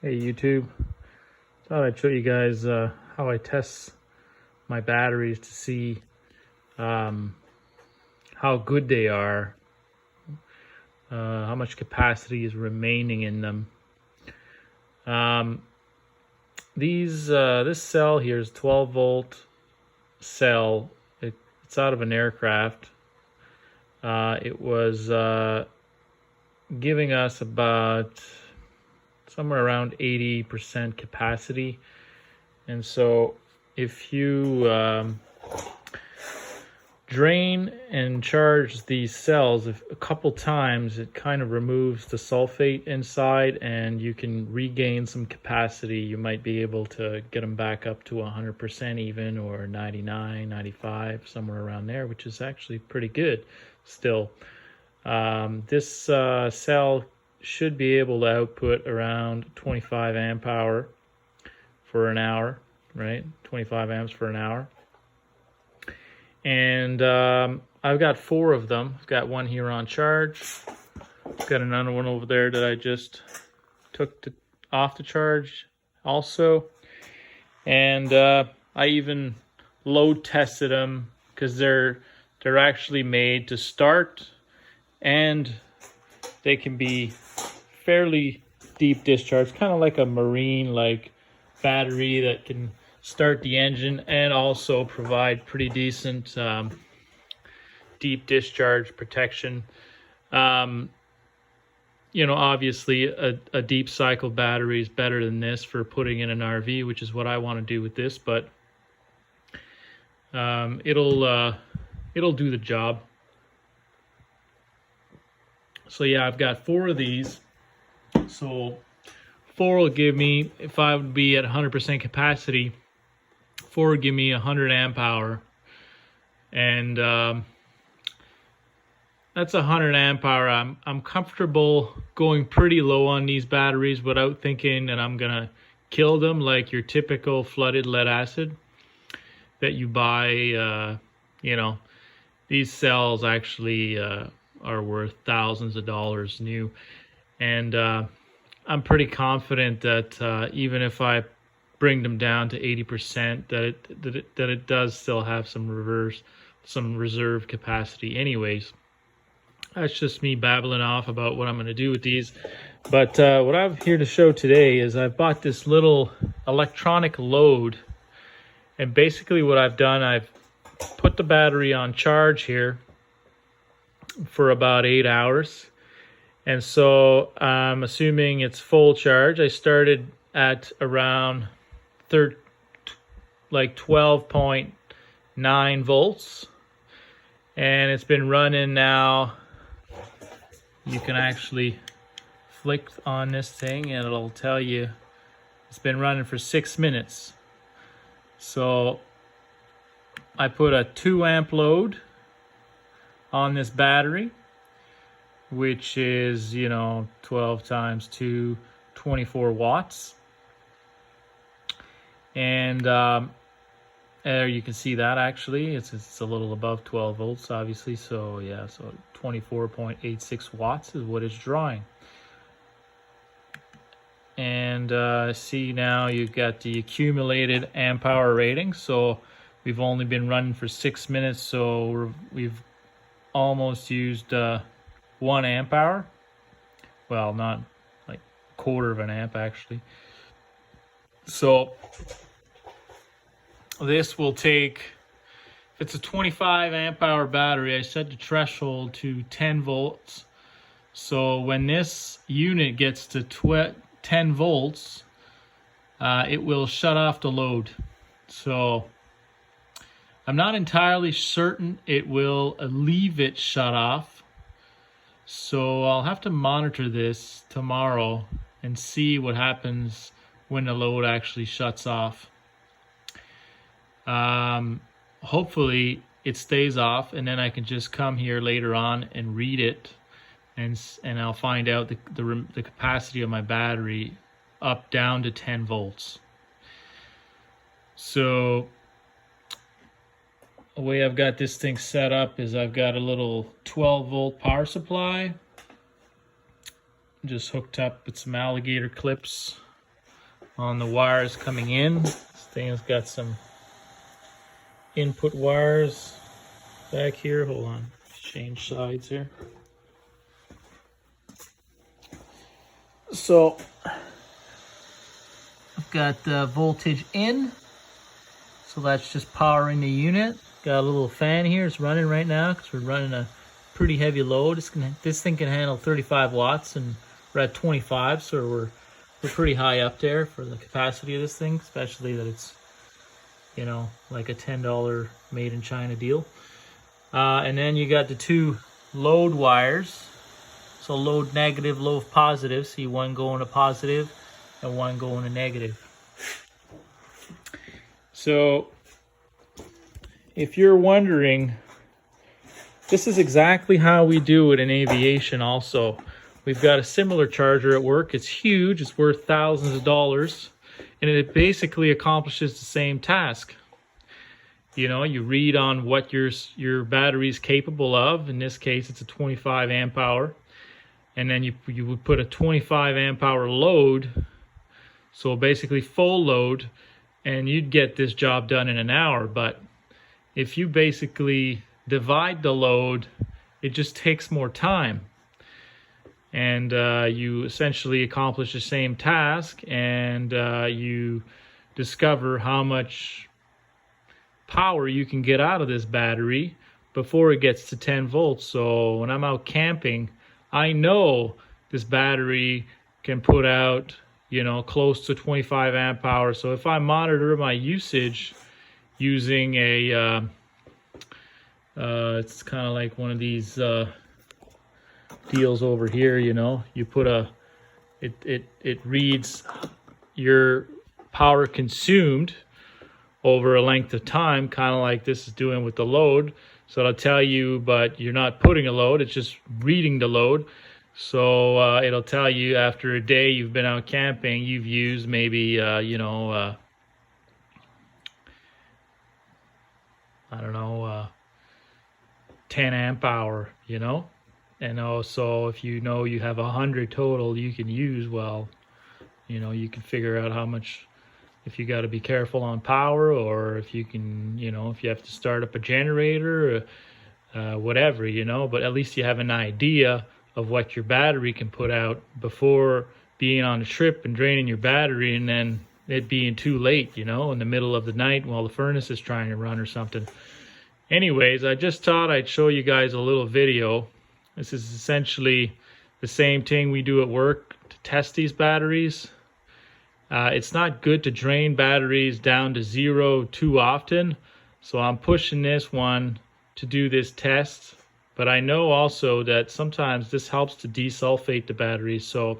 Hey YouTube, thought I'd show you guys how I test my batteries to see how good they are, how much capacity is remaining in them. This cell here is 12 volt cell. It's out of an aircraft. It was giving us about somewhere around 80% capacity. And so if you drain and charge these cells a couple times, it kind of removes the sulfate inside and you can regain some capacity. You might be able to get them back up to 100% even, or 99, 95, somewhere around there, which is actually pretty good still. This cell should be able to output around 25 amp hour for an hour, right? 25 amps for an hour. And I've got 4 of them. I've got one here on charge. I've got another one over there that I just took off the charge also. And I even load tested them because they're actually made to start, and they can be fairly deep discharge, kind of like a marine battery that can start the engine and also provide pretty decent deep discharge protection. Obviously a deep cycle battery is better than this for putting in an RV, which is what I want to do with this, but it'll do the job. So yeah, I've got 4 of these. So 4 will give me, if I would be at 100% capacity, 4 would give me 100 amp hour. And that's 100 amp hour. I'm comfortable going pretty low on these batteries without thinking that I'm gonna kill them like your typical flooded lead acid that you buy. These cells actually are worth thousands of dollars new. And I'm pretty confident that even if I bring them down to 80%, that it does still have some reserve capacity anyways. That's just me babbling off about what I'm going to do with these. But what I'm here to show today is I've bought this little electronic load. And basically what I've done, I've put the battery on charge here for about 8 hours. And so I'm assuming it's full charge. I started at around 12.9 volts. And it's been running now. You can actually flick on this thing and it'll tell you it's been running for 6 minutes. So I put a 2 amp load on this battery, which is 12 times 2, 24 watts. And there you can see that actually it's a little above 12 volts obviously, so yeah, so 24.86 watts is what it's drawing. And see, now you've got the accumulated amp hour rating. So we've only been running for 6 minutes, so we've almost used 1 amp hour. Well, not like a quarter of an amp actually. So this will take, if it's a 25 amp hour battery, I set the threshold to 10 volts. So when this unit gets to 10 volts, it will shut off the load. So I'm not entirely certain it will leave it shut off. So I'll have to monitor this tomorrow and see what happens when the load actually shuts off. Hopefully it stays off, and then I can just come here later on and read it, and I'll find out the capacity of my battery up down to 10 volts. So the way I've got this thing set up is I've got a little 12 volt power supply just hooked up with some alligator clips on the wires coming in. This thing has got some input wires back here. Hold on, change sides here. So I've got voltage in, so that's just powering the unit. Got a little fan here, it's running right now because we're running a pretty heavy load. This thing can handle 35 watts and we're at 25, so we're pretty high up there for the capacity of this thing, especially that it's, you know, like a $10 made in China deal. And then you got the two load wires. So load negative, load positive. See one going to positive and one going to negative. So if you're wondering, this is exactly how we do it in aviation also. We've got a similar charger at work. It's huge, it's worth thousands of dollars, and it basically accomplishes the same task. You know, you read on what your battery is capable of. In this case, it's a 25 amp hour. And then you would put a 25 amp hour load, so basically full load, and you'd get this job done in an hour. But if you basically divide the load, it just takes more time. And you essentially accomplish the same task, and you discover how much power you can get out of this battery before it gets to 10 volts. So when I'm out camping, I know this battery can put out, you know, close to 25 amp hours. So if I monitor my usage using a, it's kind of like one of these deals over here, you know, you put it reads your power consumed over a length of time, kind of like this is doing with the load. So it'll tell you, but you're not putting a load, it's just reading the load. So it'll tell you after a day you've been out camping, you've used maybe, you know, I don't know, 10 amp hour, you know. And also if you know you have 100 total you can use, well, you know, you can figure out how much, if you got to be careful on power, or if you can, you know, if you have to start up a generator, whatever, you know. But at least you have an idea of what your battery can put out before being on a trip and draining your battery and then it being too late, you know, in the middle of the night while the furnace is trying to run or something. Anyways, I just thought I'd show you guys a little video. This is essentially the same thing we do at work to test these batteries. It's not good to drain batteries down to 0 too often, so I'm pushing this one to do this test. But I know also that sometimes this helps to desulfate the batteries, so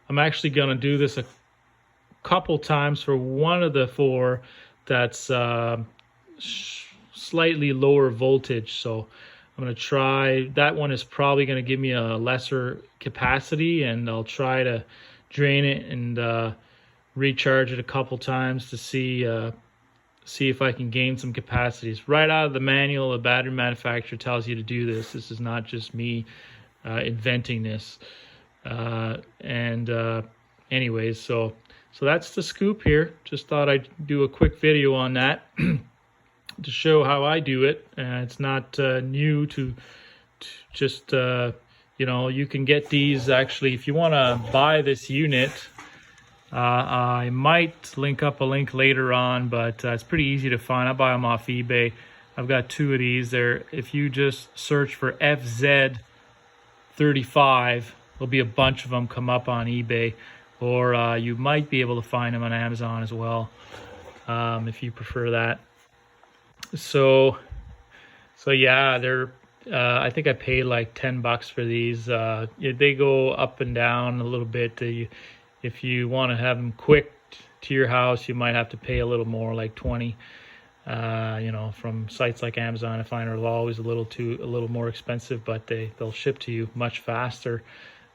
I'm actually going to do this a couple times for one of the 4 that's slightly lower voltage. So I'm going to try, that one is probably going to give me a lesser capacity, and I'll try to drain it and recharge it a couple times to see if I can gain some capacities. Right out of the manual, the battery manufacturer tells you to do this. This is not just me inventing this. Anyways, so that's the scoop here. Just thought I'd do a quick video on that to show how I do it. It's not new to just you know, you can get these actually if you want to buy this unit. I might link up a link later on, but it's pretty easy to find. I buy them off eBay. I've got 2 of these there. If you just search for FZ35, there'll be a bunch of them come up on eBay, or you might be able to find them on Amazon as well, if you prefer that. So yeah, they're I think I paid like $10 for these. They go up and down a little bit. If you want to have them quick to your house, you might have to pay a little more, like 20. You know, from sites like Amazon, I find are always a little more expensive, but they'll ship to you much faster.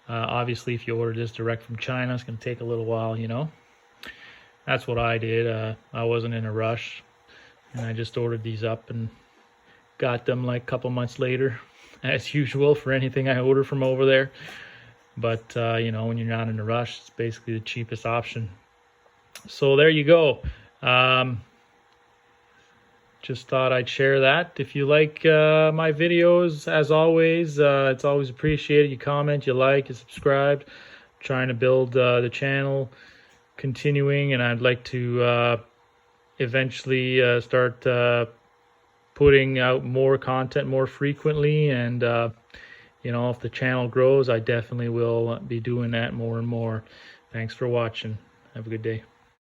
Obviously, if you order this direct from China, it's going to take a little while. You know, that's what I did. I wasn't in a rush, and I just ordered these up and got them like a couple months later, as usual for anything I order from over there. But you know, when you're not in a rush, it's basically the cheapest option. So there you go. Just thought I'd share that. If you like my videos, as always, it's always appreciated. You comment, you like, you subscribe. I'm trying to build the channel, continuing, and I'd like to eventually start putting out more content more frequently. And you know, if the channel grows, I definitely will be doing that more and more. Thanks for watching. Have a good day.